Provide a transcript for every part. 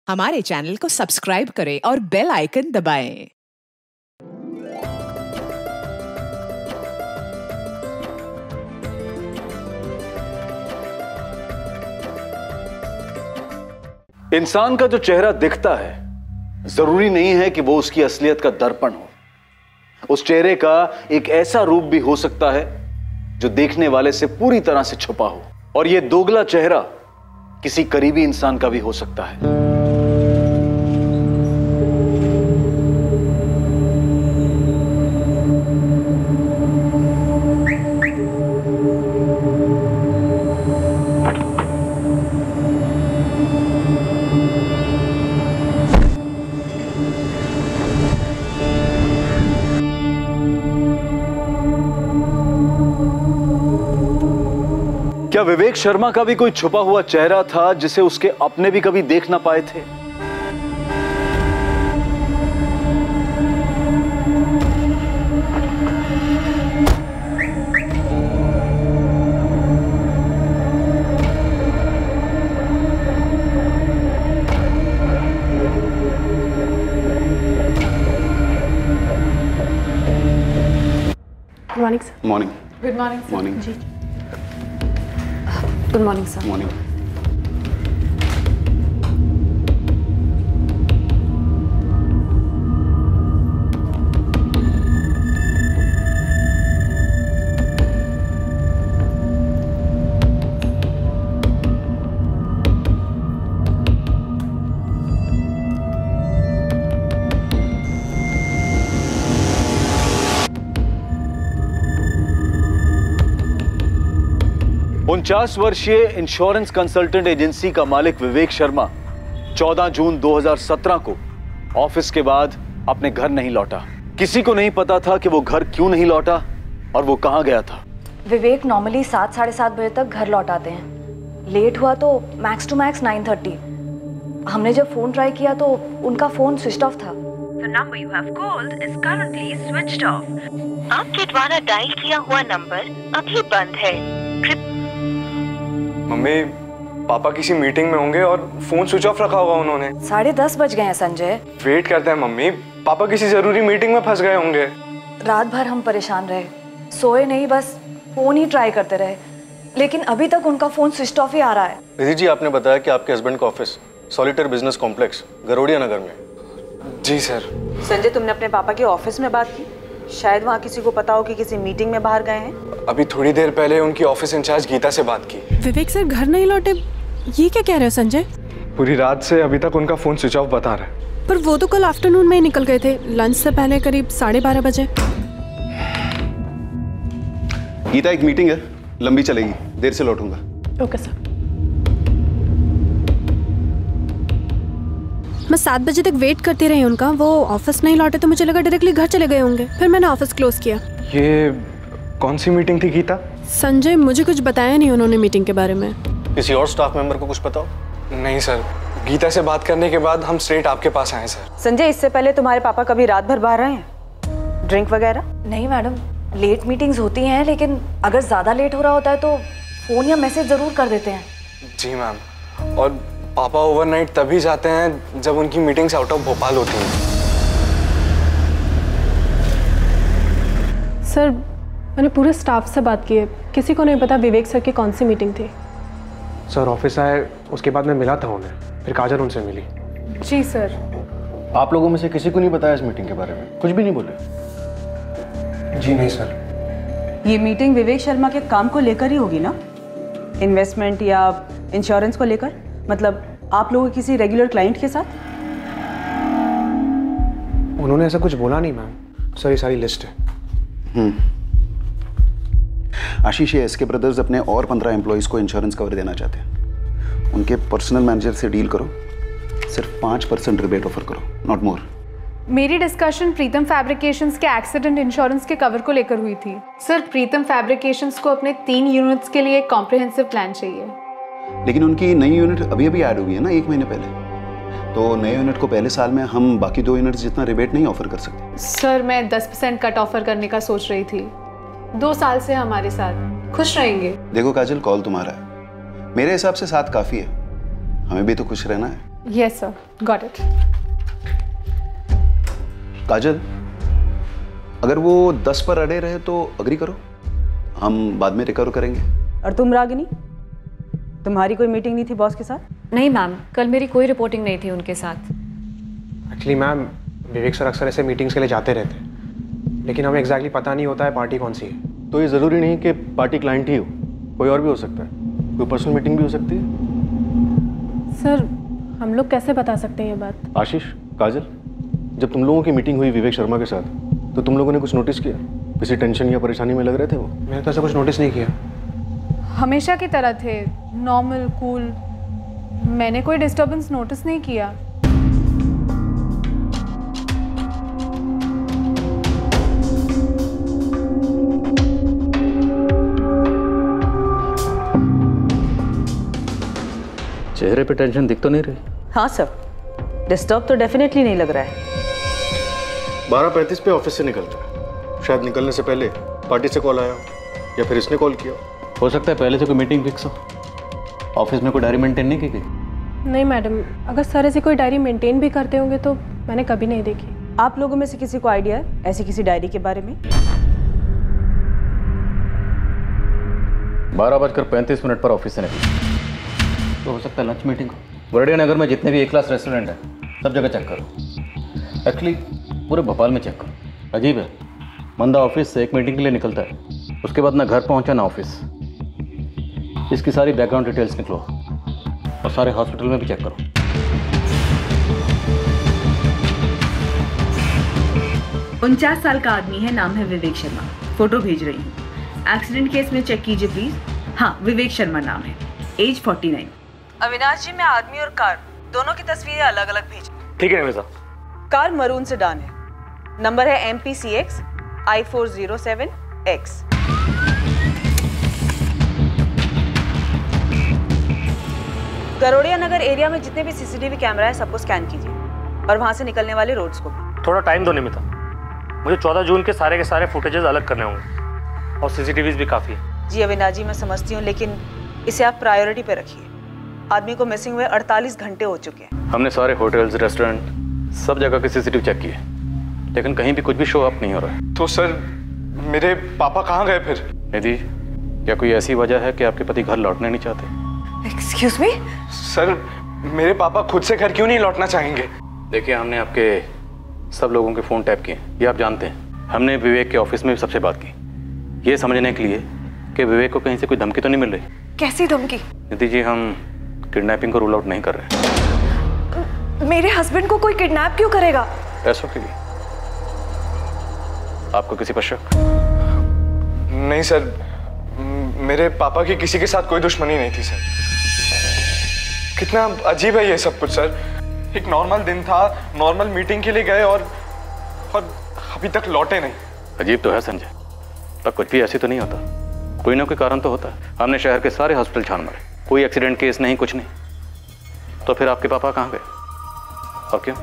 हमारे चैनल को सब्सक्राइब करें और बेल आइकन दबाएं। इंसान का जो चेहरा दिखता है जरूरी नहीं है कि वो उसकी असलियत का दर्पण हो। उस चेहरे का एक ऐसा रूप भी हो सकता है जो देखने वाले से पूरी तरह से छुपा हो, और यह दोगला चेहरा किसी करीबी इंसान का भी हो सकता है। क्या विवेक शर्मा का भी कोई छुपा हुआ चेहरा था जिसे उसके अपने भी कभी देख ना पाए थे? Good morning sir. Morning. Good morning sir. Morning जी। Good morning sir. मॉर्निंग। उनचास वर्षीय इंश्योरेंस कंसल्टेंट एजेंसी का मालिक विवेक शर्मा 14 जून 2017 को ऑफिस के बाद अपने घर नहीं लौटा। किसी को नहीं पता था कि वो घर क्यों नहीं लौटा और वो कहां गया था। विवेक नॉर्मली 7 साढ़े 7 बजे तक घर लौट आते हैं। लेट हुआ तो मैक्स टू मैक्स 9:30। हमने जब फोन ट्राई किया तो उनका फोन स्विच ऑफ था। The number you have called is currently switched off. आपके द्वारा डायल किया हुआ नंबर अभी बंद है। मम्मी, पापा किसी मीटिंग में होंगे और फोन स्विच ऑफ रखा होगा उन्होंने। 10:30 बज गए हैं संजय। वेट करते हैं मम्मी, पापा किसी जरूरी मीटिंग में फंस गए होंगे। रात भर हम परेशान रहे, सोए नहीं, बस फोन ही ट्राई करते रहे, लेकिन अभी तक उनका फोन स्विच ऑफ ही आ रहा है। विधि जी, आपने बताया कि आपके हस्बैंड का ऑफिस सॉलिटर बिजनेस कॉम्प्लेक्स गरोड़िया नगर में। जी सर। संजय, तुमने अपने पापा के ऑफिस में बात की? शायद वहाँ किसी को पता हो कि किसी मीटिंग में बाहर गए हैं। अभी थोड़ी देर पहले उनकी ऑफिस इंचार्ज गीता से बात की। विवेक सर घर नहीं लौटे, ये क्या कह रहे हो संजय? पूरी रात से अभी तक उनका फोन स्विच ऑफ बता रहा है। पर वो तो कल आफ्टरनून में ही निकल गए थे, लंच से पहले करीब 12:30 बजे। गीता, एक मीटिंग है, लंबी चलेगी, देर से लौटूंगा। Okay sir. मैं 7 बजे तक वेट करती रही उनका, वो ऑफिस नहीं लौटे तो मुझे लगा डायरेक्टली घर चले गए होंगे, फिर मैंने ऑफिस क्लोज किया। ये कौन सी मीटिंग थी गीता? संजय, मुझे कुछ बताया नहीं उन्होंने मीटिंग के बारे में। किसी और स्टाफ मेंबर को कुछ पता हो? नहीं सर, गीता से बात करने के बाद हम स्ट्रेट आपके पास आए सर। संजय, इससे पहले तुम्हारे पापा कभी रात भर बाहर रहे हैं, ड्रिंक वगैरह? नहीं मैडम, लेट मीटिंग्स होती हैं, लेकिन अगर ज़्यादा लेट हो रहा होता है तो फ़ोन या मैसेज ज़रूर कर देते हैं। जी मैम, और पापा ओवरनाइट तभी जाते हैं जब उनकी मीटिंग्स आउट ऑफ भोपाल होती हैं। सर, मैंने पूरे स्टाफ से बात की है, किसी को नहीं पता विवेक सर की कौन सी मीटिंग थी। सर ऑफिस आए, उसके बाद मैं मिला था उन्हें, फिर काजल उनसे मिली। जी सर। आप लोगों में से किसी को नहीं बताया इस मीटिंग के बारे में? कुछ भी नहीं बोले? जी नहीं सर। ये मीटिंग विवेक शर्मा के काम को लेकर ही होगी ना? इन्वेस्टमेंट या इंश्योरेंस को लेकर? मतलब आप लोगों के किसी रेगुलर क्लाइंट के साथ? उन्होंने ऐसा कुछ बोला नहीं मैम। सर ये सारी लिस्ट है। आशीष, ये एसके ब्रदर्स अपने और 15 एम्प्लॉइज को इंश्योरेंस कवर देना चाहते हैं। उनके पर्सनल मैनेजर से डील करो, सिर्फ 5% रिबेट ऑफर करो, नॉट मोर। मेरी डिस्कशन प्रीतम फैब्रिकेशंस के एक्सीडेंट इंश्योरेंस के कवर को लेकर हुई थी। सर, प्रीतम फैब्रिकेशंस को अपने 3 यूनिट्स के लिए एक कॉम्प्रिहेंसिव प्लान चाहिए। लेकिन उनकी नई यूनिट अभी अभी ऐड हुई है ना, 1 महीने पहले, तो नए यूनिट को पहले साल में हम बाकी 2 यूनिट्स जितना रिबेट नहीं ऑफर कर सकते। सर, मैं 10% कट ऑफर करने का सोच रही थी। 2 साल से हमारे साथ खुश रहेंगे। देखो काजल, कॉल तुम्हारा है, मेरे हिसाब से 7 काफी है, हमें भी तो खुश रहना है। Yes sir, got it. Kajal, अगर वो 10 पर अड़े रहे तो अग्री करो, हम बाद में रिकवर करेंगे। और तुम रागिनी, तुम्हारी कोई मीटिंग नहीं थी बॉस के साथ? नहीं मैम, कल मेरी कोई रिपोर्टिंग नहीं थी उनके साथ। एक्चुअली मैम, विवेक सर अक्सर ऐसे मीटिंग्स के लिए जाते रहते हैं, लेकिन हमें एग्जैक्टली पता नहीं होता है पार्टी कौन सी है। तो ये ज़रूरी नहीं कि पार्टी क्लाइंट ही हो, कोई और भी हो सकता है, कोई पर्सनल मीटिंग भी हो सकती है। सर हम लोग कैसे बता सकते हैं ये बात? आशीष, काजल, जब तुम लोगों की मीटिंग हुई विवेक शर्मा के साथ, तो तुम लोगों ने कुछ नोटिस किया? किसी टेंशन या परेशानी में लग रहे थे वो? मैंने तो ऐसा कुछ नोटिस नहीं किया। हमेशा की तरह थे, नॉर्मल, कूल। मैंने कोई डिस्टर्बेंस नोटिस नहीं किया। चेहरे पे टेंशन दिख तो नहीं रही? हाँ सर, डिस्टर्ब तो डेफिनेटली नहीं लग रहा है। 12:35 पे ऑफिस से निकल रहा है, शायद निकलने से पहले पार्टी से कॉल आया या फिर इसने कॉल किया। हो सकता है पहले से कोई मीटिंग फिक्स हो। ऑफिस में कोई डायरी मेंटेन नहीं की गई? नहीं मैडम, अगर सर ऐसी कोई डायरी मेंटेन भी करते होंगे तो मैंने कभी नहीं देखी। आप लोगों में से किसी को आइडिया है ऐसी किसी डायरी के बारे में? 12:35 पर ऑफिस से निकली तो हो सकता है लंच मीटिंग हो। वर्डिया नगर में जितने भी ए क्लास रेस्टोरेंट हैं सब जगह चेक करो। एक्चुअली पूरे भोपाल में चेक करो। अजीब है, बंदा ऑफिस से एक मीटिंग के लिए निकलता है, उसके बाद ना घर पहुंचा ना ऑफिस। इसकी सारी बैकग्राउंड डिटेल्स निकलो और सारे हॉस्पिटल में भी चेक करो। उनचास साल का आदमी है, नाम है विवेक शर्मा। फोटो भेज रही हूँ। एक्सीडेंट केस में चेक कीजिए प्लीज। हाँ, विवेक शर्मा नाम है, एज 49। अविनाश जी, मैं आदमी और कार दोनों की तस्वीरें अलग अलग भेज। ठीक है निमिषा। कार मरून सेडान है, नंबर है MPCX I407X। गरोड़िया नगर एरिया में जितने भी CCTV कैमरा है सबको स्कैन कीजिए और वहां से निकलने वाले रोड्स को भी। थोड़ा टाइम दो निमिता, मुझे 14 जून के सारे फुटेजेस अलग करने होंगे और CCTVs भी काफ़ी है। जी अविनाश जी, मैं समझती हूँ, लेकिन इसे आप प्रायोरिटी पे रखिए। आदमी को मिसिंग हुए 48 घंटे हो चुके हैं। हमने सारे होटल्स, रेस्टोरेंट, सब जगह के CCTV चेक किए, लेकिन कहीं भी कुछ भी शो अप नहीं हो रहा है। तो सर मेरे पापा कहाँ गए फिर? निधि, क्या कोई ऐसी वजह है कि आपके पति घर लौटना नहीं चाहते? एक्सक्यूज मी सर, मेरे पापा खुद से घर क्यों नहीं लौटना चाहेंगे? देखिए, हमने आपके सब लोगों के फ़ोन टैप किए, ये आप जानते हैं। हमने विवेक के ऑफिस में सबसे बात की, ये समझने के लिए कि विवेक को कहीं से कोई धमकी तो नहीं मिल रही। कैसी धमकी? निधि जी, हम किडनैपिंग को रूल आउट नहीं कर रहे। मेरे हस्बैंड को कोई किडनैप क्यों करेगा? पैसों के लिए। आपको किसी पर शक? नहीं सर, मेरे पापा की किसी के साथ कोई दुश्मनी नहीं थी सर। कितना अजीब है ये सब कुछ सर। एक नॉर्मल दिन था, नॉर्मल मीटिंग के लिए गए और अभी तक लौटे नहीं। अजीब तो है संजय, पर कुछ भी ऐसे तो नहीं होता, कोई ना कोई कारण तो होता है। हमने शहर के सारे हॉस्पिटल छान मारे, कोई एक्सीडेंट केस नहीं, कुछ नहीं। तो फिर आपके पापा कहाँ गए और क्यों?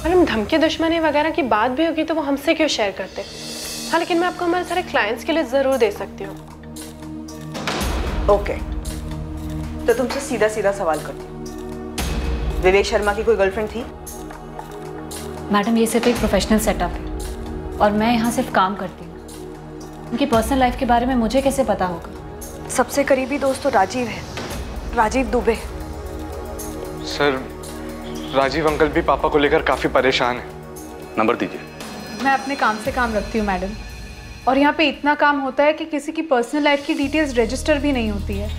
मैडम, धमकी दुश्मनी वगैरह की बात भी होगी तो वो हमसे क्यों शेयर करते? हाँ, लेकिन मैं आपको हमारे सारे क्लाइंट्स के लिए जरूर दे सकती हूँ। ओके, तो तुमसे सीधा सीधा सवाल करती हूँ, विवेक शर्मा की कोई गर्लफ्रेंड थी? मैडम, ये सिर्फ एक प्रोफेशनल सेटअप है और मैं यहाँ सिर्फ काम करती हूँ। उनकी पर्सनल लाइफ के बारे में मुझे कैसे पता होगा? सबसे करीबी दोस्त तो राजीव है, राजीव दुबे। सर, राजीव अंकल भी पापा को लेकर काफी परेशान है। नंबर दीजिए। मैं अपने काम से काम रखती हूँ मैडम, और यहाँ पे इतना काम होता है कि किसी की पर्सनल लाइफ की डिटेल्स रजिस्टर भी नहीं होती है।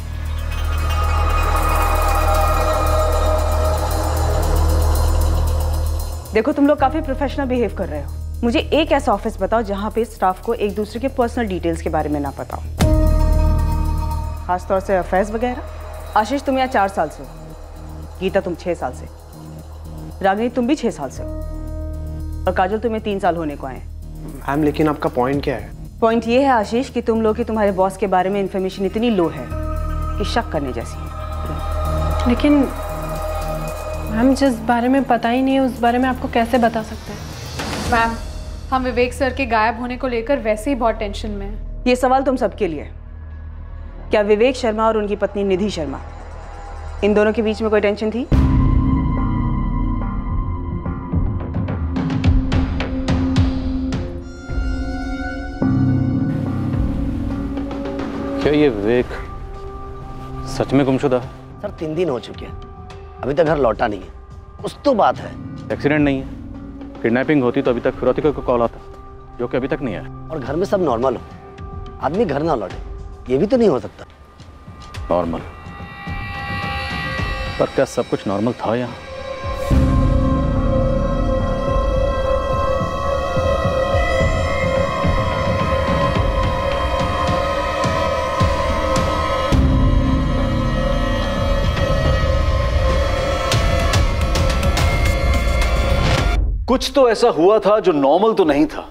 देखो, तुम लोग काफी प्रोफेशनल बिहेव कर रहे हो। मुझे एक ऐसा ऑफिस बताओ जहाँ पे स्टाफ को एक दूसरे के पर्सनल डिटेल्स के बारे में ना पता हो, खासतौर से अफेयर्स वगैरह। आशीष, तुम यहाँ 4 साल से हो, गीता तुम 6 साल से, रागिनी तुम भी 6 साल से हो, और काजल तुम्हें 3 साल होने को आए। मैम, लेकिन आपका पॉइंट क्या है? पॉइंट ये है आशीष कि तुम लोग की तुम्हारे बॉस के बारे में इंफॉर्मेशन इतनी लो है कि शक करने जैसी है। लेकिन मैम, जिस बारे में पता ही नहीं है उस बारे में आपको कैसे बता सकते हैं? मैम, हम विवेक सर के गायब होने को लेकर वैसे ही बहुत टेंशन में हैं। ये सवाल तुम सबके लिए। क्या विवेक शर्मा और उनकी पत्नी निधि शर्मा इन दोनों के बीच में कोई टेंशन थी? क्या ये विवेक सच में गुमशुदा है? सर 3 दिन हो चुके हैं, अभी तक घर लौटा नहीं है। कुछ तो बात है। एक्सीडेंट नहीं है, किडनैपिंग होती तो अभी तक फिरौती का कॉल आता, जो कि अभी तक नहीं आया। और घर में सब नॉर्मल हो, आदमी घर ना लौटे, ये भी तो नहीं हो सकता। नॉर्मल? पर क्या सब कुछ नॉर्मल था यहाँ? कुछ तो ऐसा हुआ था जो नॉर्मल तो नहीं था।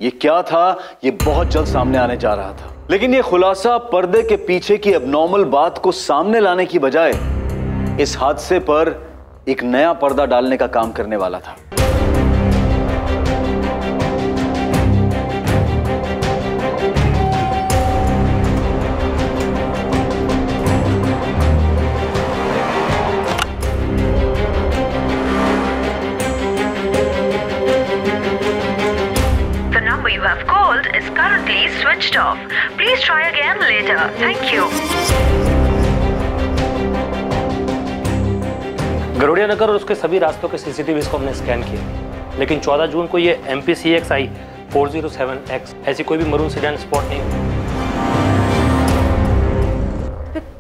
ये क्या था, ये बहुत जल्द सामने आने जा रहा था। लेकिन ये खुलासा पर्दे के पीछे की अबनॉर्मल बात को सामने लाने की बजाय इस हादसे पर एक नया पर्दा डालने का काम करने वाला था। You have called is currently switched off. Please try again later. Thank you. गरुड़िया नगर और उसके सभी रास्तों के सीसीटीवीज को हमने स्कैन किया, लेकिन 14 जून को ये MPCXI 407X ऐसी कोई भी मरून सीडान स्पॉट नहीं हुई।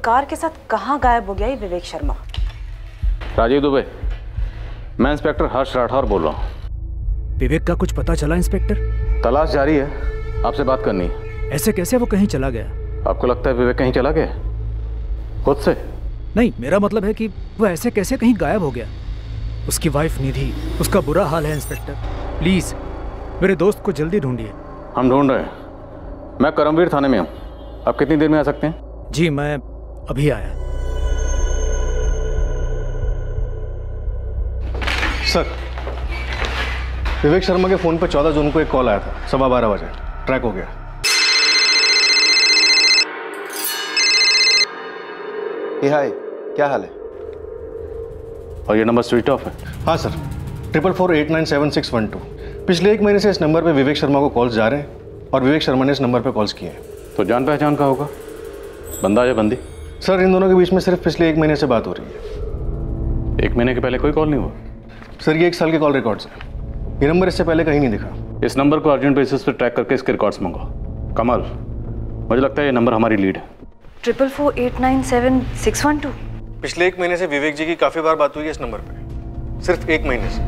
कार के साथ कहाँ गायब हो गया ये विवेक शर्मा? राजीव दुबे, मैं इंस्पेक्टर हर्ष राठौर बोल रहा हूँ। विवेक का कुछ पता चला इंस्पेक्टर? तलाश जारी है, आपसे बात करनी है। ऐसे कैसे वो कहीं चला गया? आपको लगता है विवेक कहीं चला गया खुद से? नहीं, मेरा मतलब है कि वो ऐसे कैसे कहीं गायब हो गया। उसकी वाइफ निधि, उसका बुरा हाल है इंस्पेक्टर। प्लीज मेरे दोस्त को जल्दी ढूंढिए। हम ढूंढ रहे हैं। मैं करमवीर थाने में हूँ, आप कितनी देर में आ सकते हैं? जी मैं अभी आया। सर, विवेक शर्मा के फोन पर 14 जून को एक कॉल आया था 12:15 बजे। ट्रैक हो गया। हाय, क्या हाल है? और ये नंबर स्विच ऑफ है? हाँ सर, 4448976112। पिछले 1 महीने से इस नंबर पे विवेक शर्मा को कॉल्स जा रहे हैं और विवेक शर्मा ने इस नंबर पे कॉल्स किए हैं। तो जान पहचान का होगा, बंदा या बंदी? सर, इन दोनों के बीच में सिर्फ पिछले 1 महीने से बात हो रही है। 1 महीने के पहले कोई कॉल नहीं हुआ? सर, ये 1 साल के कॉल रिकॉर्ड्स है। ये नंबर इससे पहले कहीं नहीं दिखा। इस नंबर को अर्जेंट बेसिस पे ट्रैक करके इसके रिकॉर्ड्स मंगाओ। कमल, मुझे लगता है ये नंबर हमारी लीड है। 4448976112। पिछले 1 महीने से विवेक जी की काफी बार बात हुई है इस नंबर पे, सिर्फ 1 महीने से।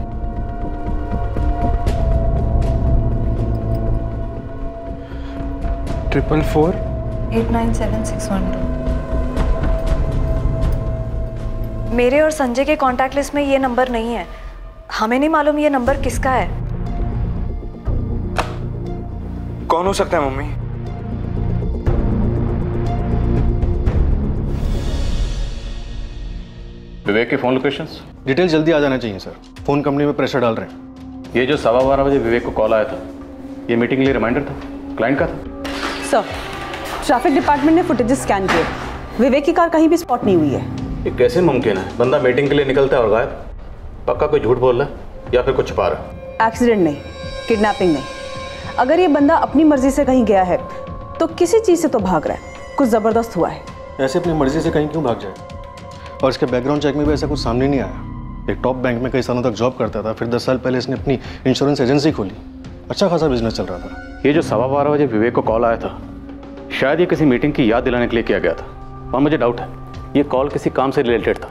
ट्रिपल 448976112। मेरे और संजय के कांटेक्ट लिस्ट में ये नंबर नहीं है। हमें नहीं मालूम ये नंबर किसका है। कौन हो सकता है मम्मी? विवेक के फोन लोकेशंस? डिटेल जल्दी आ जाना चाहिए सर, फोन कंपनी में प्रेशर डाल रहे हैं। ये जो 12:15 बजे विवेक को कॉल आया था, ये मीटिंग के लिए रिमाइंडर था, क्लाइंट का था? सर, ट्रैफिक डिपार्टमेंट ने फुटेजेस स्कैन किए, विवेक की कार कहीं भी स्पॉट नहीं हुई है। ये कैसे मुमकिन है? बंदा मीटिंग के लिए निकलता है और गायब। पक्का कोई झूठ बोल रहा है या फिर कुछ छुपा रहा है? एक्सीडेंट नहीं, किडनैपिंग नहीं। अगर ये बंदा अपनी मर्जी से कहीं गया है तो किसी चीज से तो भाग रहा है, कुछ जबरदस्त हुआ है। ऐसे अपनी मर्जी से कहीं क्यों भाग जाए? और इसके बैकग्राउंड चेक में भी ऐसा कुछ सामने नहीं आया। एक टॉप बैंक में कई सालों तक जॉब करता था, फिर 10 साल पहले इसने अपनी इंश्योरेंस एजेंसी खोली। अच्छा खासा बिजनेस चल रहा था। ये जो 12:15 बजे विवेक को कॉल आया था, शायद ये किसी मीटिंग की याद दिलाने के लिए किया गया था। और मुझे डाउट है ये कॉल किसी काम से रिलेटेड था,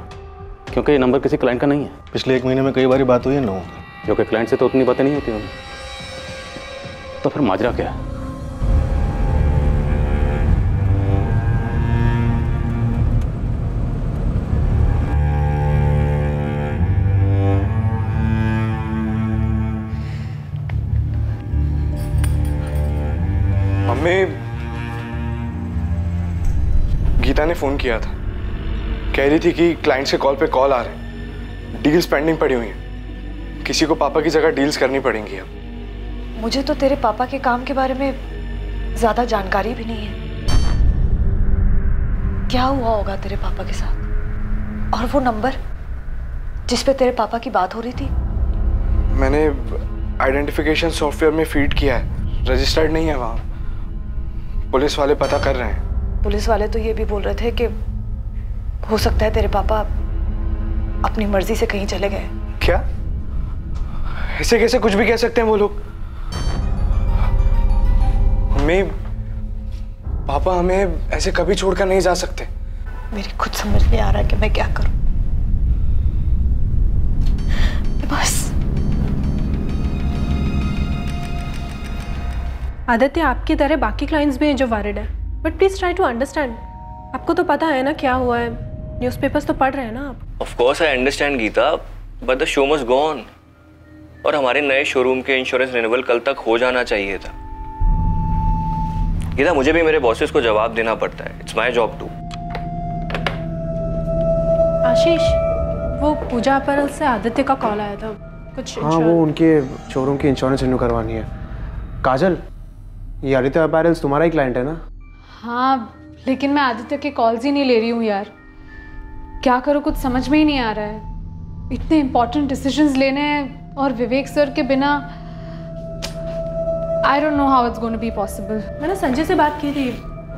क्योंकि ये नंबर किसी क्लाइंट का नहीं है। पिछले 1 महीने में कई बार बात हुई है लोगों की, जो कि क्लाइंट से तो उतनी बातें नहीं होती होंगी। तो फिर माजरा क्या है? मम्मी, गीता ने फोन किया था, कह रही थी कि क्लाइंट से कॉल पे कॉल आ रहे हैं, डील्स पेंडिंग पड़ी हुई हैं, किसी को पापा की जगह डील्स करनी पड़ेंगी। अब मुझे तो तेरे पापा के काम के बारे में ज्यादा जानकारी भी नहीं है। क्या हुआ होगा तेरे पापा के साथ? और वो नंबर जिस पे तेरे पापा की बात हो रही थी? मैंने आइडेंटिफिकेशन सॉफ्टवेयर में फीड किया है, रजिस्टर्ड नहीं है वहाँ। पुलिस वाले पता कर रहे हैं। पुलिस वाले तो ये भी बोल रहे थे कि हो सकता है तेरे पापा अपनी मर्जी से कहीं चले गए। क्या? ऐसे कैसे कुछ भी कह सकते हैं वो लोग? मम्मी, पापा हमें ऐसे कभी छोड़कर नहीं जा सकते। मेरी खुद समझ नहीं आ रहा कि मैं क्या करूं। बस आदित्य, आपकी तरह बाकी क्लाइंट्स भी हैं जो वरीड है, but please try to understand. आपको तो पता है ना क्या हुआ है, न्यूज़पेपर्स तो पढ़ रहे हैं ना आप। Of course I understand Geeta, but the show must go on. और हमारे नए शोरूम के इंश्योरेंस रिन्यूअल कल तक हो जाना चाहिए था। गीता, मुझे भी मेरे बॉसेस को जवाब देना पड़ता है। It's my job too. Ashish, वो पूजा अपरल से आदित्य का कॉल आया था कुछ। हाँ, वो उनके शोरूम की इंश्योरेंस रिन्यू करवानी है। काजल, ये आदित्य अपैरल्स तुम्हारा ही क्लाइंट है ना? हाँ, लेकिन मैं आदित्य के कॉल्स ही नहीं ले रही हूँ यार। क्या करूँ, कुछ समझ में ही नहीं आ रहा है। इतने इंपॉर्टेंट डिसीजंस लेने हैं और विवेक सर के बिना I don't know how it's gonna be possible. मैंने संजय से बात की थी,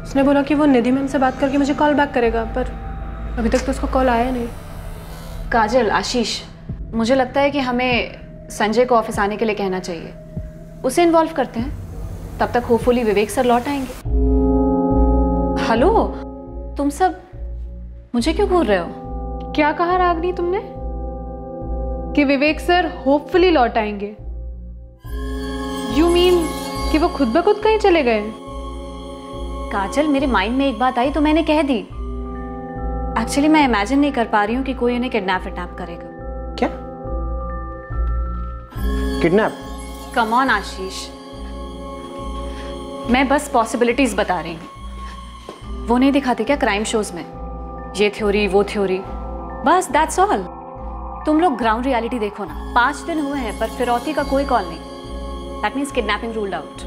उसने बोला कि वो निधि मैम से बात करके मुझे कॉल बैक करेगा, पर अभी तक तो उसको कॉल आया नहीं। काजल, आशीष, मुझे लगता है कि हमें संजय को ऑफिस आने के लिए कहना चाहिए। उसे इन्वॉल्व करते हैं, तब तक होपफुली विवेक सर लौट आएंगे। हेलो, तुम सब मुझे क्यों घूर रहे हो? क्या कहा रागनी तुमने? कि विवेक सर होपफुली लौट आएंगे? यू मीन कि वो खुद ब खुद कहीं चले गए? काजल, मेरे माइंड में एक बात आई तो मैंने कह दी। एक्चुअली मैं इमेजिन नहीं कर पा रही हूँ कि कोई उन्हें किडनैप करेगा। क्या? किडनैप? कम ऑन आशीष, मैं बस पॉसिबिलिटीज बता रही हूँ। वो नहीं दिखाते क्या क्राइम शोज में, ये थ्योरी वो थ्योरी, बस दैट्स ऑल। तुम लोग ग्राउंड रियलिटी देखो ना। 5 दिन हुए हैं पर फिरौती का कोई कॉल नहीं। That means kidnapping ruled out.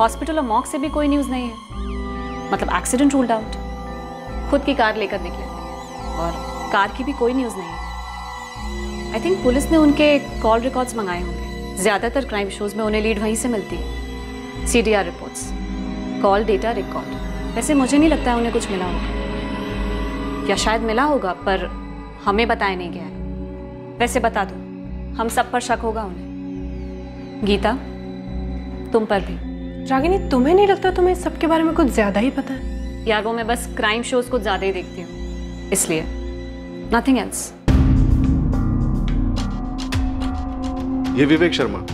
Hospital और मॉर्ग से भी कोई न्यूज़ नहीं है, मतलब एक्सीडेंट रूल्ड आउट। खुद की कार लेकर निकले और कार की भी कोई न्यूज़ नहीं है। आई थिंक पुलिस ने उनके कॉल रिकॉर्ड्स मंगाए होंगे। ज़्यादातर क्राइम शोज में उन्हें लीड वहीं से मिलती है। CDR reports, call data record. वैसे मुझे नहीं लगता है उन्हें कुछ मिला होगा, या शायद मिला होगा पर हमें बताया नहीं गया है। वैसे बता दो, हम सब पर शक होगा उन्हें। गीता, तुम पर भी। रागिनी, तुम्हें नहीं लगता तुम्हें इस सब के बारे में कुछ ज्यादा ही पता है? यार वो मैं बस क्राइम शोज कुछ ज्यादा ही देखती हूँ, इसलिए, नथिंग एल्स। ये विवेक शर्मा,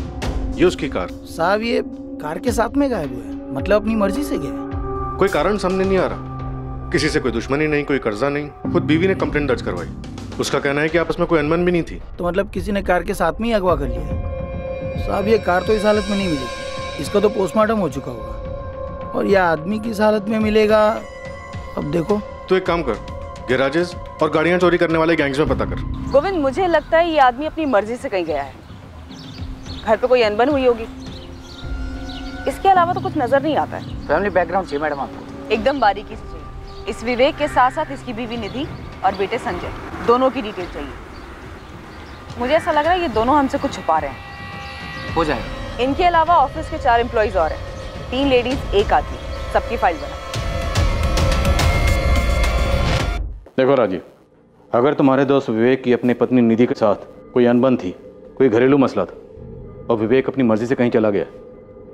ये उसकी कार। साहब, ये कार के साथ में गायब हुए, मतलब अपनी मर्जी से गए? कोई कारण सामने नहीं आ रहा। किसी से कोई दुश्मनी नहीं, कोई कर्जा नहीं। खुद बीवी ने कंप्लेंट दर्ज करवाई। उसका कहना है कि आपस में कोई अनबन भी नहीं थी। तो मतलब किसी ने कार के साथ में ही अगवा कर लिया? साहब, ये कार तो इस हालत में नहीं मिलेगी, इसका तो पोस्टमार्टम हो चुका होगा, और यह आदमी किस हालत में मिलेगा अब देखो। तो एक काम कर, गैराजेस और गाड़ियां चोरी करने वाले गैंग्स में पता कर। गोविंद, मुझे लगता है ये आदमी अपनी मर्जी से कहीं गया है। घर पे कोई अनबन हुई होगी, इसके अलावा तो कुछ नजर नहीं आता है। फैमिली बैकग्राउंड चाहिए मैडम आपको? एकदम बारीकी से चाहिए। इस विवेक के साथ साथ इसकी बीवी निधि और बेटे संजय, दोनों की डिटेल चाहिए। मुझे ऐसा लग रहा है ये दोनों हमसे कुछ छुपा रहे हैं। हो जाएगा। इनके अलावा ऑफिस के 4 एम्प्लॉइज और हैं, 3 लेडीज 1 आदमी, सबकी फाइल बना। देखो राजीव, अगर तुम्हारे दोस्त विवेक की अपनी पत्नी निधि के साथ कोई अनबन थी, कोई घरेलू मसला था, और विवेक अपनी मर्जी से कहीं चला गया,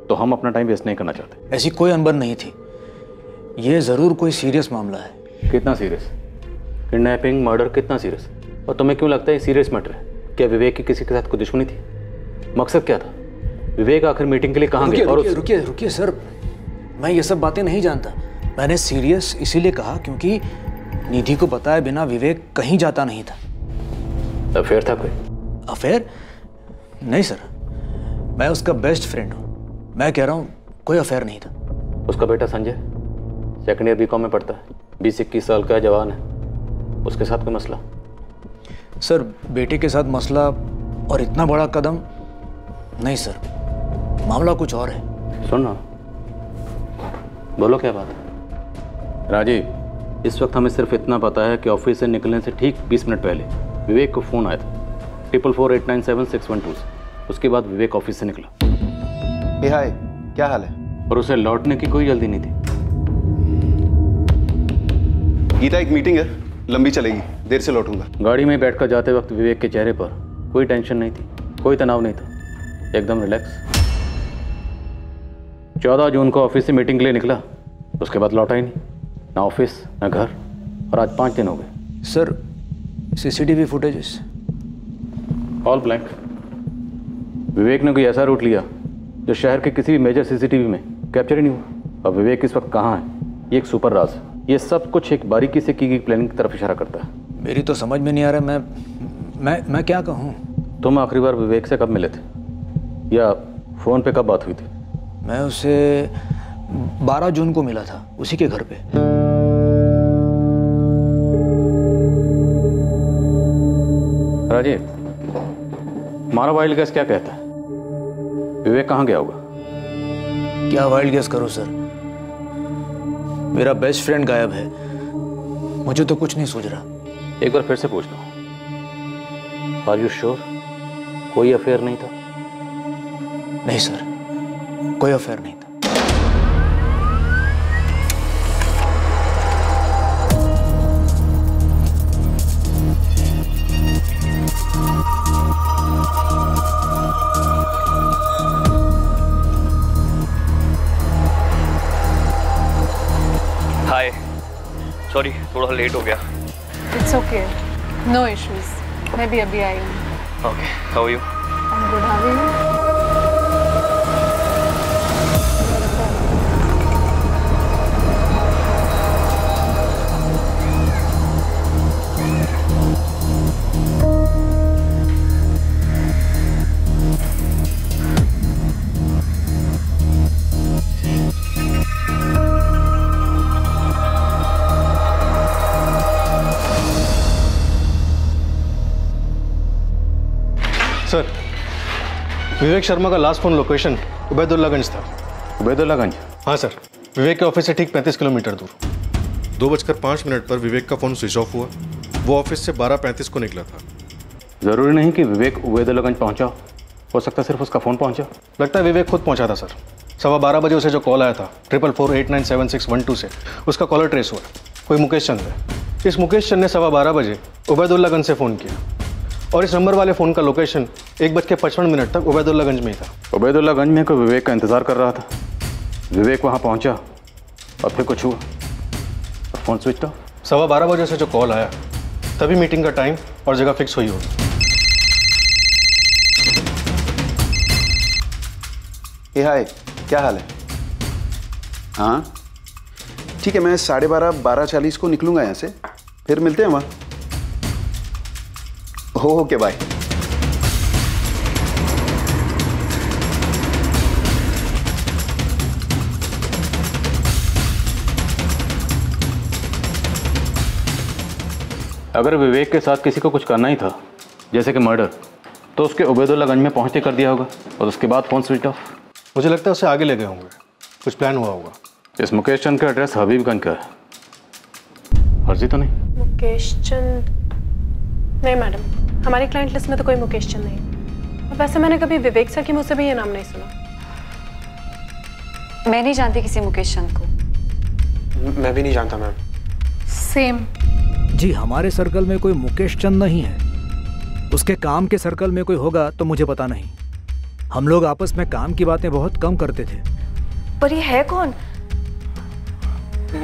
तो हम अपना टाइम वेस्ट नहीं करना चाहते। ऐसी कोई अनबन नहीं थी, ये जरूर कोई सीरियस मामला है। कितना सीरियस? किडनैपिंग, मर्डर, कितना सीरियस? और तुम्हें क्यों लगता है सीरियस मैटर है? क्या विवेक की किसी के साथ कोई दुश्मनी थी? मकसद क्या था? विवेक आखिर मीटिंग के लिए कहाँ गया? और रुकिए सर, मैं ये सब बातें नहीं जानता। मैंने सीरियस इसीलिए कहा क्योंकि निधि को बताए बिना विवेक कहीं जाता नहीं था। अफेयर था कोई? अफेयर? नहीं सर, मैं उसका बेस्ट फ्रेंड हूँ। मैं कह रहा हूँ कोई अफेयर नहीं था। उसका बेटा संजय 2nd ईयर BCom में पढ़ता है, 20-21 साल का जवान है, उसके साथ कोई मसला? सर, बेटे के साथ मसला और इतना बड़ा कदम नहीं सर, मामला कुछ और है। सुनो, बोलो क्या बात है? राजीव, इस वक्त हमें सिर्फ इतना पता है कि ऑफिस से निकलने से ठीक 20 मिनट पहले विवेक को फ़ोन आया था 4448976112 से। उसके बाद विवेक ऑफिस से निकला। हाय, क्या हाल है? और उसे लौटने की कोई जल्दी नहीं थी। गीता, एक मीटिंग है, लंबी चलेगी, देर से लौटूंगा। गाड़ी में बैठकर जाते वक्त विवेक के चेहरे पर कोई टेंशन नहीं थी, कोई तनाव नहीं था, एकदम रिलैक्स। 14 जून को ऑफिस से मीटिंग के लिए निकला, उसके बाद लौटा ही नहीं, ना ऑफिस ना घर, और आज 5 दिन हो गए। Sir, CCTV footages all blank. Vivek ने कोई ऐसा रूट लिया जो शहर के किसी भी मेजर सीसीटीवी में कैप्चर ही नहीं हुआ। अब विवेक इस वक्त कहाँ है, ये एक सुपर राज है। ये सब कुछ एक बारीकी से की गई प्लानिंग की तरफ इशारा करता है। मेरी तो समझ में नहीं आ रहा, मैं क्या कहूँ। तुम आखिरी बार विवेक से कब मिले थे, या फ़ोन पे कब बात हुई थी? मैं उसे 12 जून को मिला था, उसी के घर पे। राजीव, हमारा वाइल्ड गैस क्या कहता है, विवेक कहाँ गया होगा? क्या वाइल्ड गैस करो सर, मेरा बेस्ट फ्रेंड गायब है, मुझे तो कुछ नहीं सूझ रहा। एक बार फिर से पूछ लो, आर यू श्योर कोई अफेयर नहीं था? नहीं सर, कोई अफेयर नहीं था। हाय, सॉरी थोड़ा लेट हो गया। इट्स ओके, नो इश्यूज, मैं भी अभी आई हूँ। Okay, how are you? I am good, how are you? Sir, Vivek Sharma का लास्ट फोन लोकेशन उबैदुल्लागंज था। उबैदुल्लागंज? हाँ सर, विवेक के ऑफिस से ठीक 35 किलोमीटर दूर। 2:05 पर विवेक का फोन स्विच ऑफ हुआ। वो ऑफिस से 12:35 को निकला था। जरूरी नहीं कि विवेक उबैदुल्लागंज पहुंचा, हो सकता सिर्फ उसका फोन पहुंचा। लगता है विवेक खुद पहुंचा था सर। 12:15 बजे उसे जो कॉल आया था 4448976112 से, उसका कॉलर ट्रेस हुआ। कोई मुकेश चंद है। इस मुकेश चंद ने 12:15 बजे उबैदुल्लागंज से फ़ोन किया, और इस नंबर वाले फ़ोन का लोकेशन 1:55 तक उबैदुल्लागंज में ही था। उबैदुल्लागंज में कोई विवेक का इंतज़ार कर रहा था। विवेक वहाँ पहुँचा और फिर कुछ हुआ, फ़ोन स्विच ऑफ। 12:15 बजे से जो कॉल आया, तभी मीटिंग का टाइम और जगह फिक्स हुई होगी। हाय, क्या हाल है? हाँ ठीक है, मैं 12:30 12:40 को निकलूंगा यहाँ से, फिर मिलते हैं वहाँ। Okay bye. अगर विवेक के साथ किसी को कुछ करना ही था, जैसे कि मर्डर, तो उसके उबैदुल्लागंज में पहुंचते कर दिया होगा और उसके बाद फोन स्विच ऑफ। मुझे लगता है उसे आगे ले गए होंगे, कुछ प्लान हुआ होगा। इस मुकेश चंद का एड्रेस हबीबगंज का है, फर्जी तो नहीं? मुकेश चंद? नहीं मैडम, हमारी क्लाइंट लिस्ट में तो कोई मुकेश चंद नहीं। वैसे मैंने कभी विवेक सर के मुंह से भी ये नाम नहीं सुना। मैं नहीं जानती किसी मुकेश चंद को। मैं भी नहीं जानता मैम। सेम। जी, हमारे सर्कल में कोई मुकेश चंद नहीं है। उसके काम के सर्कल में कोई होगा तो मुझे पता नहीं। हम लोग आपस में काम की बातें बहुत कम करते थे। पर ये है कौन?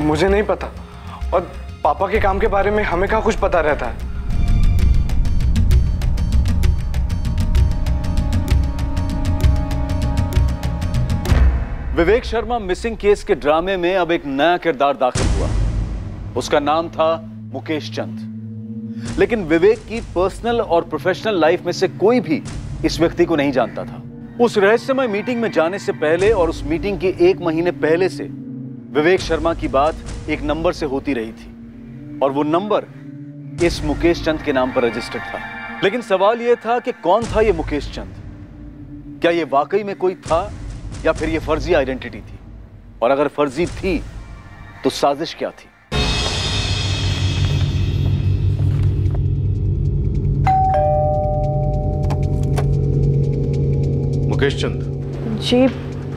मुझे नहीं पता, और पापा के काम के बारे में हमें कहाँ कुछ पता रहता है। विवेक शर्मा मिसिंग केस के ड्रामे में अब एक नया किरदार दाखिल हुआ। उसका नाम था मुकेश चंद। लेकिन विवेक की पर्सनल और प्रोफेशनल लाइफ में से कोई भी इस व्यक्ति को नहीं जानता था। उस रहस्यमय मीटिंग में जाने से पहले और उस मीटिंग के 1 महीने पहले से विवेक शर्मा की बात एक नंबर से होती रही थी, और वो नंबर इस मुकेश चंद के नाम पर रजिस्टर्ड था। लेकिन सवाल यह था कि कौन था ये मुकेश चंद? क्या ये वाकई में कोई था या फिर ये फर्जी आइडेंटिटी थी? और अगर फर्जी थी तो साजिश क्या थी? मुकेश चंद। जी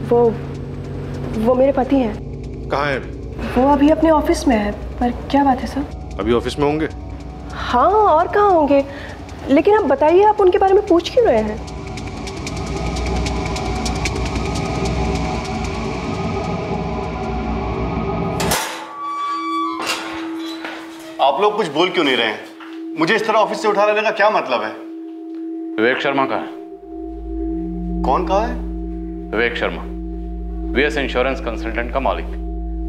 वो मेरे पति हैं। कहाँ हैं अभी? वो अभी अपने ऑफिस में है। पर क्या बात है सर? अभी ऑफिस में होंगे? हाँ, और कहाँ होंगे, लेकिन आप बताइए, आप उनके बारे में पूछ क्यों रहे हैं? आप लोग कुछ बोल क्यों नहीं रहे हैं? मुझे इस तरह ऑफिस से उठा लेने का क्या मतलब है? विवेक शर्मा कहाँ है? कौन कहा है? Vivek Sharma, VS insurance consultant का मालिक,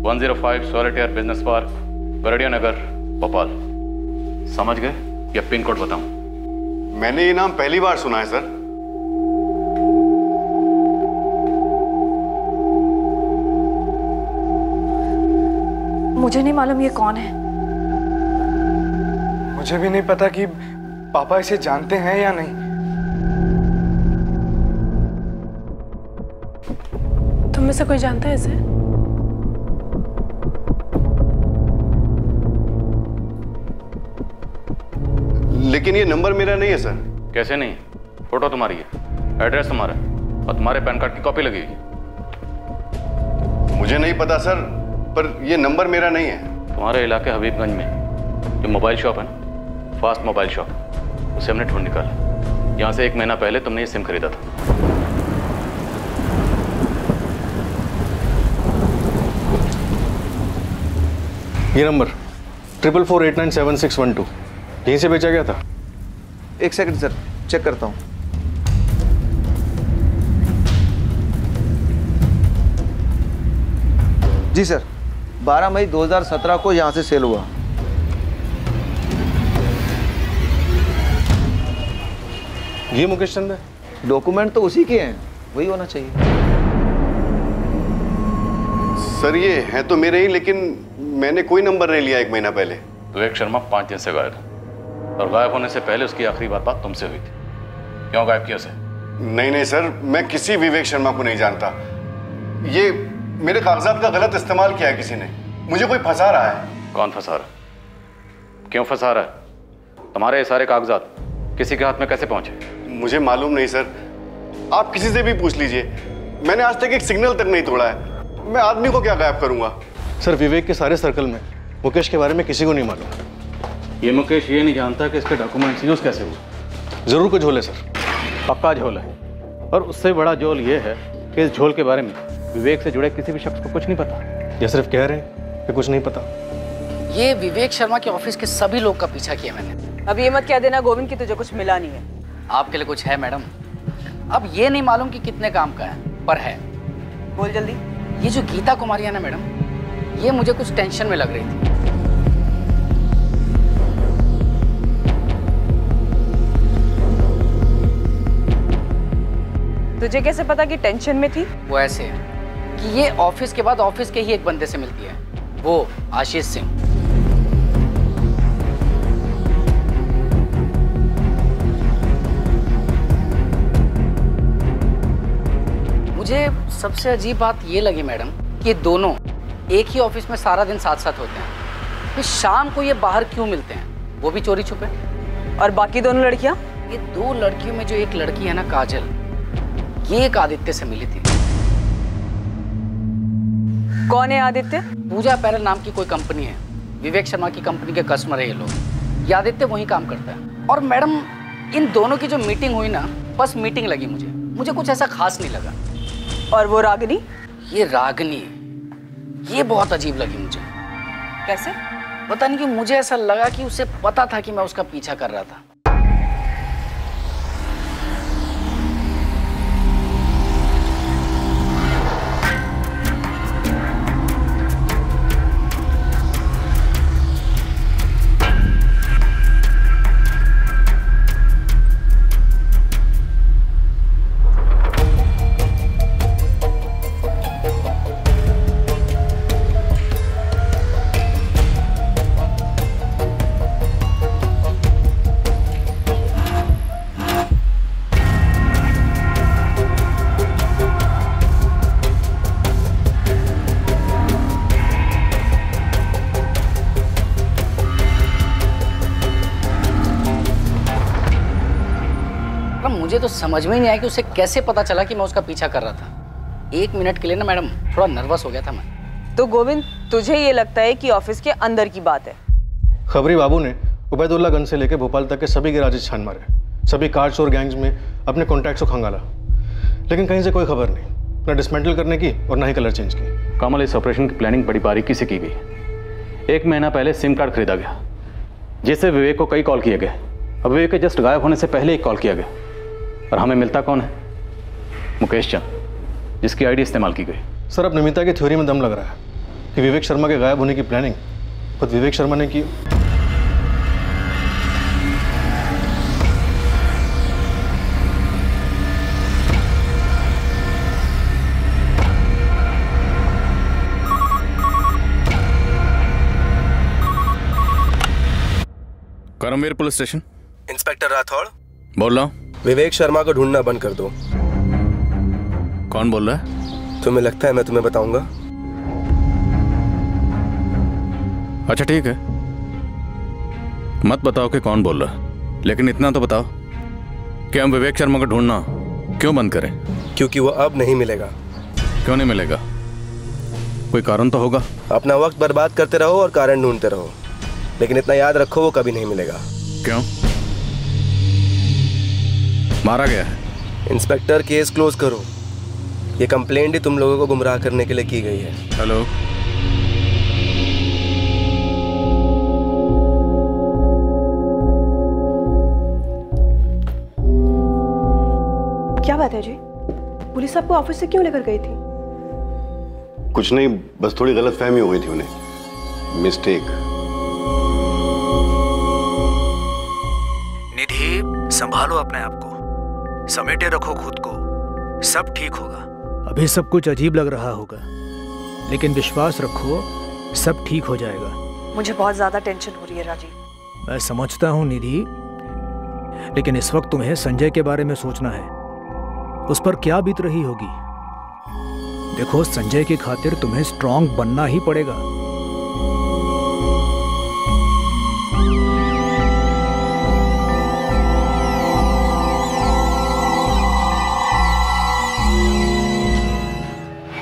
105 सॉलिटेयर बिजनेस पार्क, गरडिया नगर, भोपाल। समझ गए या पिन कोड बताऊं? मैंने ये नाम पहली बार सुना है सर। मुझे नहीं मालूम ये कौन है। मुझे भी नहीं पता कि पापा इसे जानते हैं या नहीं। तुम में से कोई जानता है इसे? लेकिन ये नंबर मेरा नहीं है सर। कैसे नहीं? फोटो तुम्हारी है, एड्रेस तुम्हारा है और तुम्हारे पैन कार्ड की कॉपी लगी हुई। मुझे नहीं पता सर, पर ये नंबर मेरा नहीं है। तुम्हारे इलाके हबीबगंज में जो मोबाइल शॉप है ना, फास्ट मोबाइल शॉप, उसे हमने ढूंढ निकाला। यहाँ से 1 महीना पहले तुमने ये सिम खरीदा था। ये नंबर 4448976112 यहीं से बेचा गया था। एक सेकंड सर, चेक करता हूँ। जी सर, 12 मई 2017 को यहाँ से सेल हुआ। ये मुकेश चंद है? डॉक्यूमेंट तो उसी के हैं, वही होना चाहिए। सर ये है तो मेरे ही, लेकिन मैंने कोई नंबर नहीं लिया 1 महीना पहले। विवेक शर्मा 5 दिन से गायब है और गायब होने से पहले उसकी आखिरी बात तुमसे हुई थी। क्यों गायब किया उसे? नहीं सर, मैं किसी विवेक शर्मा को नहीं जानता। ये मेरे कागजात का गलत इस्तेमाल किया है किसी ने। मुझे कोई फंसा रहा है। कौन फंसा रहा है? क्यों फंसा रहा है? तुम्हारे ये सारे कागजात किसी के हाथ में कैसे पहुंचे? मुझे मालूम नहीं सर, आप किसी से भी पूछ लीजिए। मैंने आज तक एक सिग्नल तक नहीं तोड़ा है। मैं आदमी को क्या गायब करूंगा? सर विवेक के सारे सर्कल में मुकेश के बारे में किसी को नहीं मालूम। ये मुकेश ये नहीं जानता कि इसके डॉक्यूमेंट्स यूज कैसे हुए। जरूर कुछ झोल है सर। पक्का झोल है, और उससे बड़ा झोल ये है कि इस झोल के बारे में विवेक से जुड़े किसी भी शख्स को कुछ नहीं पता। या सिर्फ कह रहे हैं कि कुछ नहीं पता। ये विवेक शर्मा के ऑफिस के सभी लोग का पीछा किया मैंने। अब ये मत कह देना गोविंद की तुझे कुछ मिला नहीं है। आपके लिए कुछ है मैडम? अब ये नहीं मालूम कि कितने काम का है, पर है। बोल जल्दी। ये जो गीता कुमारी है ना मैडम, ये मुझे कुछ टेंशन में लग रही थी। तुझे कैसे पता कि टेंशन में थी? वो ऐसे है कि ये ऑफिस के बाद ऑफिस के ही एक बंदे से मिलती है, वो आशीष सिंह। मुझे सबसे अजीब बात ये लगी मैडम कि दोनों एक ही ऑफिस में सारा दिन साथ साथ होते हैं, फिर शाम को ये बाहर क्यों मिलते हैं, वो भी चोरी छुपे। और बाकी दोनों लड़कियां? ये 2 लड़कियों में जो एक लड़की है ना काजल, ये एक आदित्य से मिली थी। कौन है आदित्य? पूजा पैरल नाम की कोई कंपनी है, विवेक शर्मा की कंपनी के कस्टमर है ये लोग। ये आदित्य वही काम करता है। और मैडम इन दोनों की जो मीटिंग हुई ना, बस मीटिंग लगी मुझे कुछ ऐसा खास नहीं लगा। और वो रागिनी? ये रागिनी, ये बहुत अजीब लगी मुझे। कैसे? पता नहीं कि मुझे ऐसा लगा कि उसे पता था कि मैं उसका पीछा कर रहा था। मुझे तो समझ में ही नहीं आया कि उसे कैसे पता चला कि मैं उसका पीछा कर रहा था। 1 मिनट के लिए ना मैडम थोड़ा नर्वस हो गया था मैं। तो गोविंद, तुझे ये लगता है कि ऑफिस के अंदर की बात है? खबरी बाबू ने उबैदुल्लागंज से लेकर भोपाल तक के सभी गैराजेस छान मारे, सभी कार चोर गैंग्स में अपने कॉन्टैक्ट्स को खंगाला, लेकिन कहीं से कोई खबर नहीं, ना डिसमेंटल करने की और ना ही कलर चेंज की। कमल, इस ऑपरेशन की प्लानिंग बड़ी बारीकी से की गई। 1 महीना पहले सिम कार्ड खरीदा गया, जिससे विवेक को कई कॉल किए गए। अब विवेक के जस्ट गायब होने से पहले एक कॉल किया गया, और हमें मिलता कौन है? मुकेश चंद, जिसकी आईडी इस्तेमाल की गई। सर, अब नमिता की थ्योरी में दम लग रहा है कि विवेक शर्मा के गायब होने की प्लानिंग खुद विवेक शर्मा ने की। Karamveer police station. Inspector Rathore बोल रहा हूँ। विवेक शर्मा को ढूंढना बंद कर दो। कौन बोल रहा है? तुम्हें लगता है मैं तुम्हें बताऊंगा? अच्छा ठीक है, मत बताओ कि कौन बोल रहा है, लेकिन इतना तो बताओ कि हम विवेक शर्मा को ढूंढना क्यों बंद करें? क्योंकि वो अब नहीं मिलेगा। क्यों नहीं मिलेगा? कोई कारण तो होगा। अपना वक्त बर्बाद करते रहो और कारण ढूंढते रहो, लेकिन इतना याद रखो वो कभी नहीं मिलेगा। क्यों? मारा गया है? इंस्पेक्टर, केस क्लोज करो। ये कंप्लेंट ही तुम लोगों को गुमराह करने के लिए की गई है। हेलो, क्या बात है जी? पुलिस आपको ऑफिस से क्यों लेकर गई थी? कुछ नहीं, बस थोड़ी गलतफहमी हो गई थी उन्हें, मिस्टेक। निधि, संभालो अपने आप को, समेटे रखो खुद को, सब ठीक होगा। अभी सब कुछ अजीब लग रहा होगा, लेकिन विश्वास रखो, सब ठीक हो जाएगा। मुझे बहुत ज्यादा टेंशन हो रही है राजीव। मैं समझता हूँ निधि, लेकिन इस वक्त तुम्हें संजय के बारे में सोचना है। उस पर क्या बीत रही होगी। देखो, संजय की खातिर तुम्हें स्ट्रांग बनना ही पड़ेगा।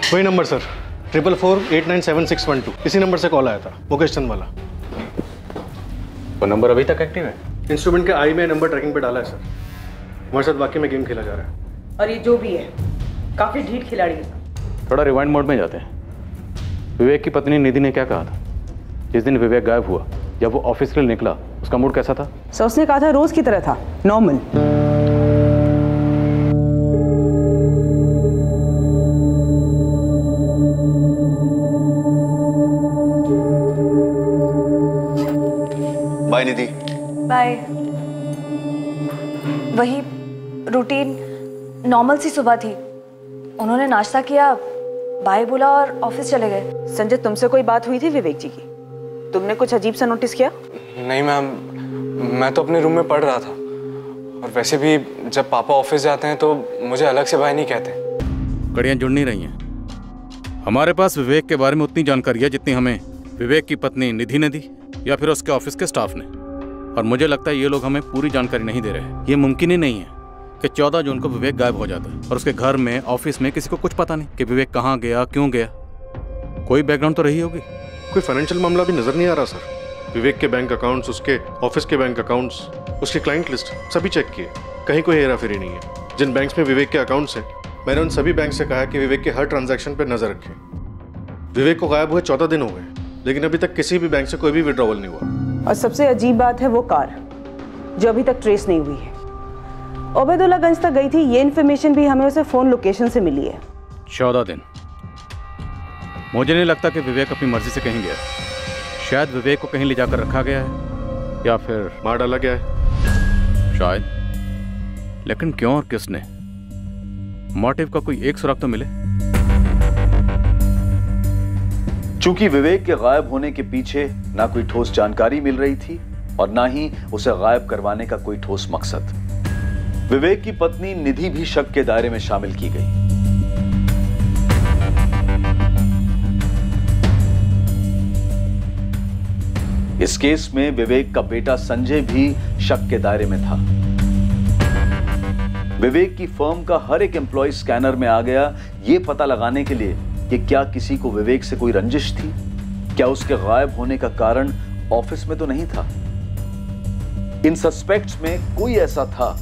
वही नंबर सर, 444897612, इसी नंबर से कॉल आया था, मुकेश चंद वाला। वो नंबर अभी तक एक्टिव है? इंस्ट्रूमेंट के आई में नंबर ट्रैकिंग पे डाला है सर। हमारे साथ वाकई में गेम खेला जा रहा है। और ये जो भी है, काफी ढीठ खिलाड़ी है। थोड़ा रिवाइंड मोड में जाते हैं। विवेक की पत्नी निधि ने क्या कहा था जिस दिन विवेक गायब हुआ? जब वो ऑफिस के लिए निकला, उसका मूड कैसा था? सर, उसने कहा था रोज की तरह था, नॉर्मल। बाय निधि। बाय। वही रूटीन नॉर्मल सी सुबह थी। उन्होंने नाश्ता किया, बाय बोला और ऑफिस चले गए। संजय, तुमसे कोई बात हुई थी विवेक जी की? तुमने कुछ अजीब सा नोटिस किया? नहीं मैम, मैं तो अपने रूम में पढ़ रहा था, और वैसे भी जब पापा ऑफिस जाते हैं तो मुझे अलग से बाय नहीं कहते। कड़ियाँ जुड़ नहीं रही हैं। हमारे पास विवेक के बारे में उतनी जानकारी है जितनी हमें विवेक की पत्नी निधि ने दी या फिर उसके ऑफिस के स्टाफ ने, और मुझे लगता है ये लोग हमें पूरी जानकारी नहीं दे रहे। ये मुमकिन ही नहीं है कि 14 जून को विवेक गायब हो जाता है और उसके घर में, ऑफिस में किसी को कुछ पता नहीं कि विवेक कहाँ गया, क्यों गया। कोई बैकग्राउंड तो रही होगी। कोई फाइनेंशियल मामला भी नजर नहीं आ रहा सर। विवेक के बैंक अकाउंट्स, उसके ऑफिस के बैंक अकाउंट्स, उसकी क्लाइंट लिस्ट सभी चेक किए, कहीं कोई हेराफेरी नहीं है। जिन बैंक्स में विवेक के अकाउंट्स हैं, मैंने उन सभी बैंक से कहा कि विवेक के हर ट्रांजैक्शन पर नजर रखें। विवेक को गायब हुए 14 दिन हो गए, लेकिन अभी तक किसी भी बैंक से कोई भी विड्रॉवल नहीं हुआ। और सबसे अजीब बात है वो कार, जो अभी तक ट्रेस नहीं हुई है। उबैदुल्लागंज तक गई थी, ये इन्फॉर्मेशन भी हमें उसे फोन लोकेशन से मिली है। 14 दिन। मुझे नहीं लगता कि विवेक अपनी मर्जी से कहीं गया। शायद विवेक को कहीं ले जाकर रखा गया है या फिर मार डाला गया है शायद। लेकिन क्यों और किसने? मोटिव का कोई एक सुराग तो मिले। चूंकि विवेक के गायब होने के पीछे ना कोई ठोस जानकारी मिल रही थी और ना ही उसे गायब करवाने का कोई ठोस मकसद, विवेक की पत्नी निधि भी शक के दायरे में शामिल की गई। इस केस में विवेक का बेटा संजय भी शक के दायरे में था। विवेक की फर्म का हर एक एम्प्लॉय स्कैनर में आ गया, यह पता लगाने के लिए कि क्या किसी को विवेक से कोई रंजिश थी, क्या उसके गायब होने का कारण ऑफिस में तो नहीं था। इन सस्पेक्ट्स में कोई ऐसा था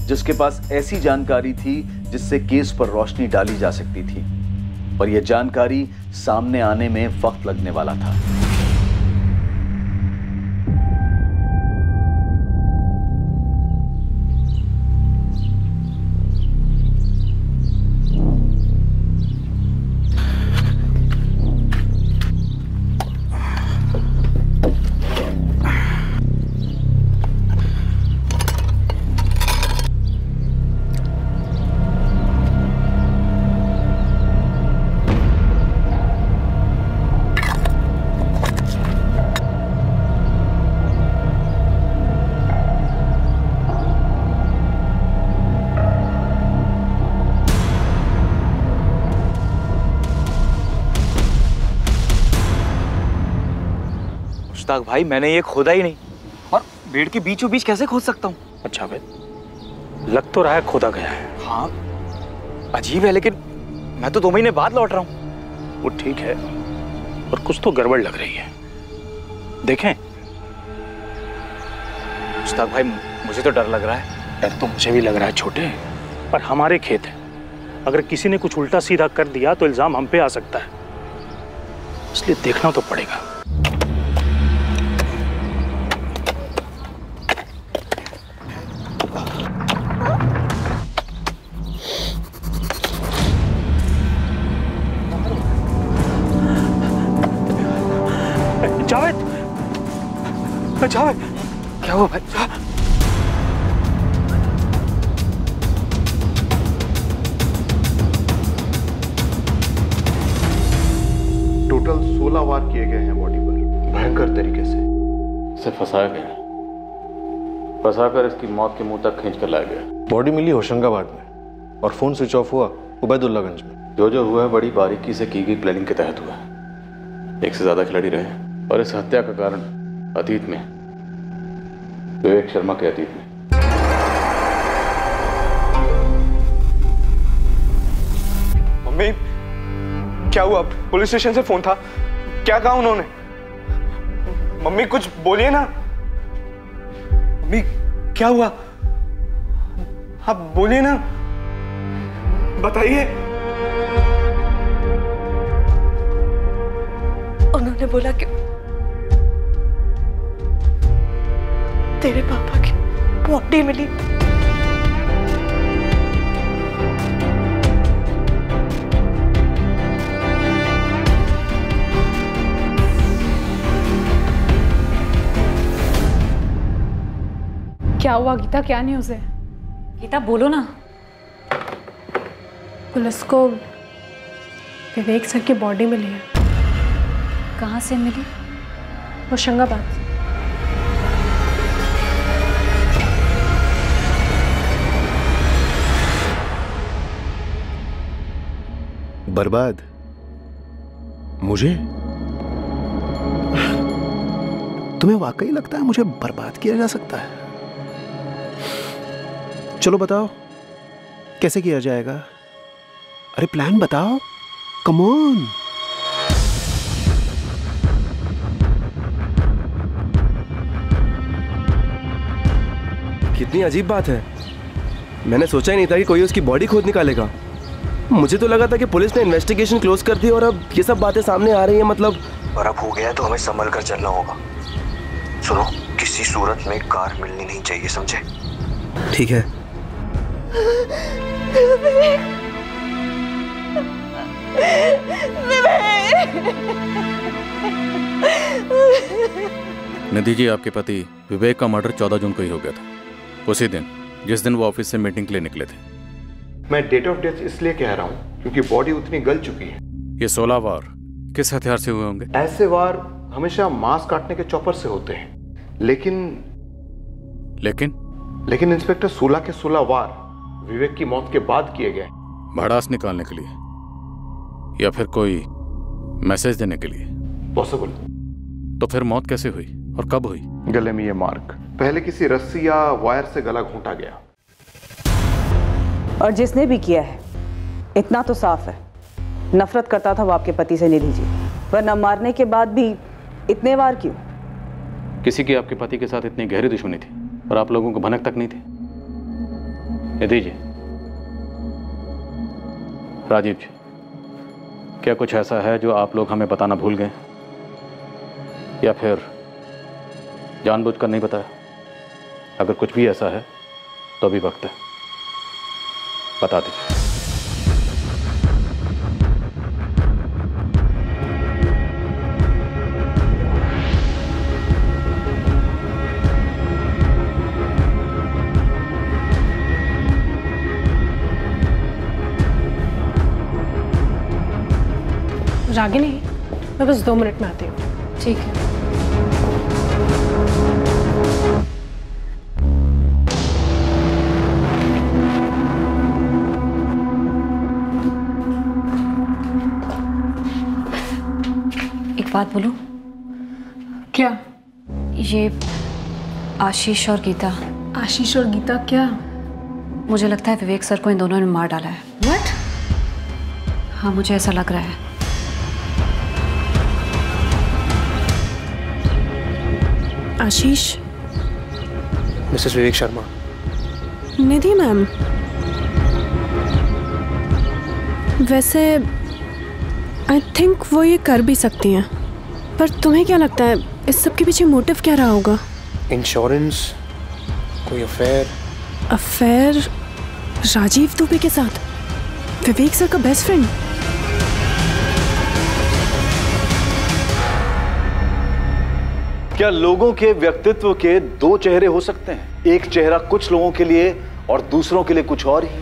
जिसके पास ऐसी जानकारी थी जिससे केस पर रोशनी डाली जा सकती थी, और यह जानकारी सामने आने में वक्त लगने वाला था। मुश्ताक भाई, मैंने ये खोदा ही नहीं, और बेड के बीचों बीच कैसे खोद सकता हूँ? अच्छा भाई, लग तो रहा है खोदा गया है। हाँ अजीब है, लेकिन मैं तो 2 महीने बाद लौट रहा हूँ। वो ठीक है, पर कुछ तो गड़बड़ लग रही है। देखें। मुश्ताक भाई, मुझे तो डर लग रहा है। डर तो मुझे भी लग रहा है छोटे, पर हमारे खेत है, अगर किसी ने कुछ उल्टा सीधा कर दिया तो इल्जाम हम पे आ सकता है, इसलिए देखना तो पड़ेगा। जावेद, जावेद, क्या हुआ भाई? टोटल 16 वार किए गए हैं बॉडी पर, भयंकर तरीके से। इसे फंसाया गया, फंसाकर इसकी मौत के मुंह तक खींच कर लाया गया। बॉडी मिली होशंगाबाद में और फोन स्विच ऑफ हुआ उबैदुल्लागंज में। जो जो हुआ है बड़ी बारीकी से की गई प्लानिंग के तहत हुआ है। एक से ज्यादा खिलाड़ी रहे, और इस हत्या का कारण अतीत में, विवेक शर्मा के अतीत में। मम्मी, क्या हुआ? पुलिस स्टेशन से फोन था, क्या कहा उन्होंने? मम्मी कुछ बोलिए ना। मम्मी क्या हुआ? आप बोलिए ना, बताइए। उन्होंने बोला कि तेरे पापा की बॉडी मिली। क्या हुआ गीता, क्या न्यूज़ है? गीता बोलो ना। पुलिस को विवेक सर की बॉडी मिली है। कहाँ से मिली? होशंगाबाद। बर्बाद? मुझे? तुम्हें वाकई लगता है मुझे बर्बाद किया जा सकता है? चलो बताओ कैसे किया जाएगा? अरे प्लान बताओ, कम ऑन। कितनी अजीब बात है, मैंने सोचा ही नहीं था कि कोई उसकी बॉडी खोद निकालेगा। मुझे तो लगा था कि पुलिस ने इन्वेस्टिगेशन क्लोज कर दी और अब ये सब बातें सामने आ रही हैं, मतलब। और अब हो गया तो हमें संभल कर चलना होगा। सुनो, किसी सूरत में कार मिलनी नहीं चाहिए, समझे? ठीक है। निधि जी, आपके पति विवेक का मर्डर 14 जून को ही हो गया था, उसी दिन जिस दिन वो ऑफिस से मीटिंग के लिए निकले थे। मैं डेट ऑफ डेथ इसलिए कह रहा हूं क्योंकि बॉडी उतनी गल चुकी है। ये 16 वार किस हथियार से हुए होंगे? ऐसे वार हमेशा मांस काटने के चॉपर से होते हैं, लेकिन इंस्पेक्टर 16 के 16 वार विवेक की मौत के बाद किए गए। भड़ास निकालने के लिए या फिर कोई मैसेज देने के लिए? पॉसिबल। तो फिर मौत कैसे हुई और कब हुई? गले में ये मार्क पहले किसी रस्सी या वायर से गला घोंटा गया। और जिसने भी किया है इतना तो साफ है, नफरत करता था वो आपके पति से निधि जी, वरना मारने के बाद भी इतने वार क्यों? किसी की आपके पति के साथ इतनी गहरी दुश्मनी थी और आप लोगों को भनक तक नहीं थी? निधि जी, राजीव जी, क्या कुछ ऐसा है जो आप लोग हमें बताना भूल गए या फिर जानबूझकर नहीं बताया? अगर कुछ भी ऐसा है तो अभी वक्त है, बता दीजिए। रागिनी, मैं बस 2 मिनट में आती हूँ। ठीक है। एक बात बोलूं? क्या? ये आशीष और गीता। आशीष और गीता क्या? मुझे लगता है विवेक सर को इन दोनों ने मार डाला है। What? हाँ, मुझे ऐसा लग रहा है। आशीष? मिसेस विवेक शर्मा। निधि मैम, वैसे आई थिंक वो ये कर भी सकती हैं, पर तुम्हें क्या लगता है इस सब के पीछे मोटिव क्या रहा होगा? इंश्योरेंस, कोई अफेयर? अफेयर राजीव दुबे के साथ? विवेक सर का बेस्ट फ्रेंड? क्या लोगों के व्यक्तित्व के 2 चेहरे हो सकते हैं? एक चेहरा कुछ लोगों के लिए और दूसरों के लिए कुछ और ही।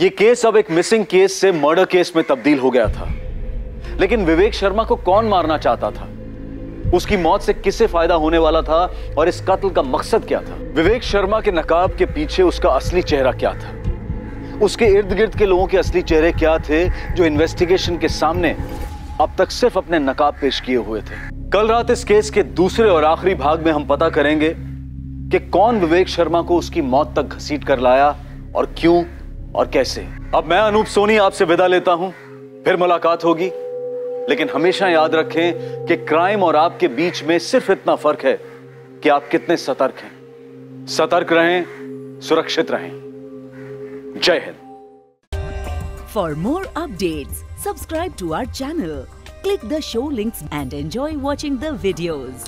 ये केस अब एक मिसिंग केस से मर्डर केस में तब्दील हो गया था, लेकिन विवेक शर्मा को कौन मारना चाहता था? उसकी मौत से किससे फायदा होने वाला था और इस कत्ल का मकसद क्या था? विवेक शर्मा के नकाब के पीछे उसका असली चेहरा क्या था? उसके इर्द गिर्द के लोगों के असली चेहरे क्या थे जो इन्वेस्टिगेशन के सामने अब तक सिर्फ अपने नकाब पेश किए हुए थे? कल रात इस केस के दूसरे और आखिरी भाग में हम पता करेंगे कि कौन विवेक शर्मा को उसकी मौत तक घसीट कर लाया और क्यों और कैसे। अब मैं अनूप सोनी आपसे विदा लेता हूं, फिर मुलाकात होगी, लेकिन हमेशा याद रखें कि क्राइम और आपके बीच में सिर्फ इतना फर्क है कि आप कितने सतर्क हैं। सतर्क रहें, सुरक्षित रहें। जय Hind. For more updates, subscribe to our channel, click the show links and enjoy watching the videos.